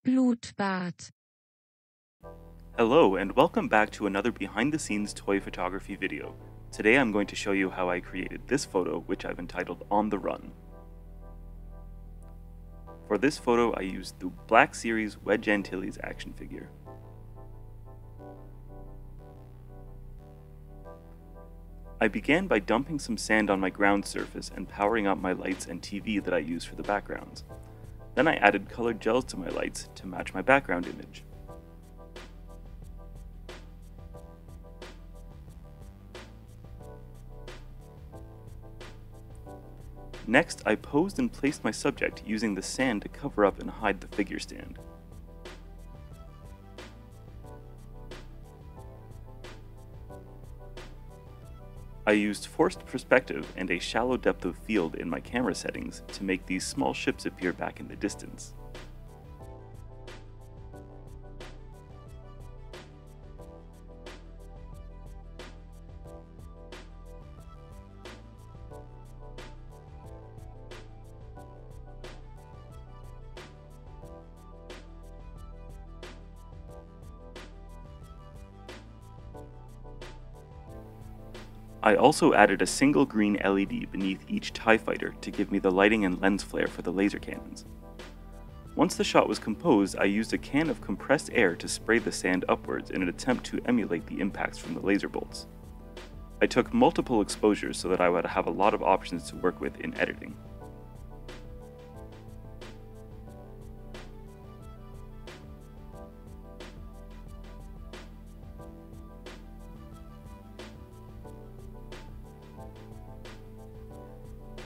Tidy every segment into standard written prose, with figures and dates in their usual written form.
Blutbad. Hello and welcome back to another behind the scenes toy photography video. Today I'm going to show you how I created this photo, which I've entitled On the Run. For this photo I used the Black Series Wedge Antilles action figure. I began by dumping some sand on my ground surface and powering up my lights and TV that I used for the backgrounds. Then I added colored gels to my lights to match my background image. Next, I posed and placed my subject using the sand to cover up and hide the figure stand. I used forced perspective and a shallow depth of field in my camera settings to make these small ships appear back in the distance. I also added a single green LED beneath each TIE fighter to give me the lighting and lens flare for the laser cannons. Once the shot was composed, I used a can of compressed air to spray the sand upwards in an attempt to emulate the impacts from the laser bolts. I took multiple exposures so that I would have a lot of options to work with in editing.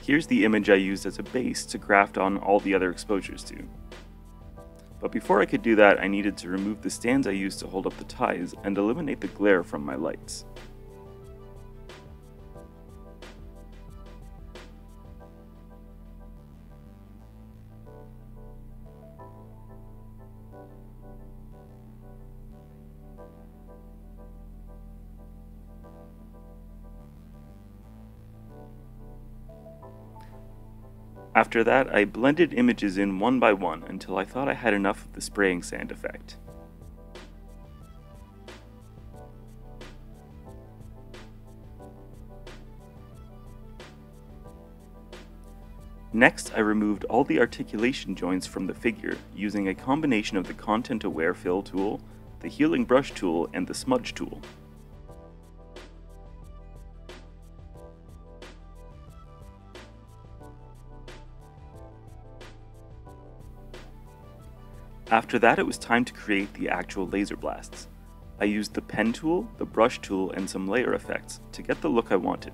Here's the image I used as a base to graft on all the other exposures to. But before I could do that, I needed to remove the stands I used to hold up the ties and eliminate the glare from my lights. After that, I blended images in one by one until I thought I had enough of the spraying sand effect. Next, I removed all the articulation joints from the figure using a combination of the Content Aware Fill tool, the Healing Brush tool, and the Smudge tool. After that, it was time to create the actual laser blasts. I used the pen tool, the brush tool, and some layer effects to get the look I wanted.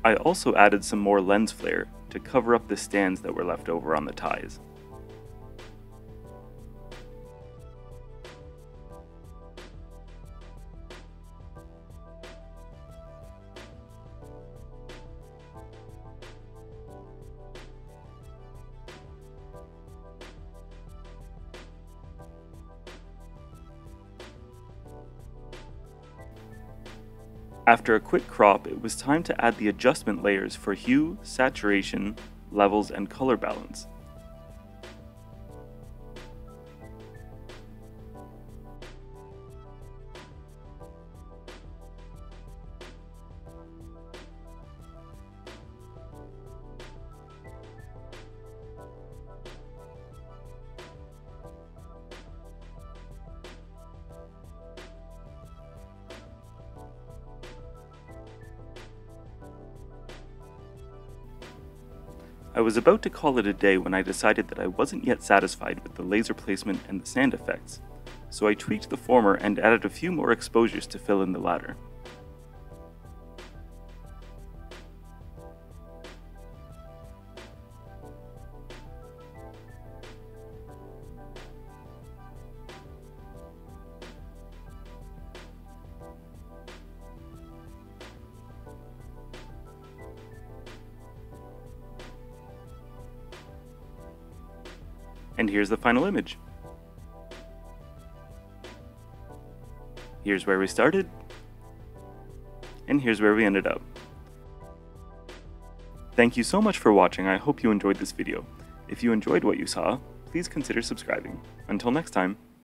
I also added some more lens flare to cover up the stands that were left over on the ties. After a quick crop, it was time to add the adjustment layers for hue, saturation, levels, and color balance. I was about to call it a day when I decided that I wasn't yet satisfied with the laser placement and the sand effects, so I tweaked the former and added a few more exposures to fill in the latter. And here's the final image. Here's where we started, and here's where we ended up. Thank you so much for watching. I hope you enjoyed this video. If you enjoyed what you saw, please consider subscribing. Until next time.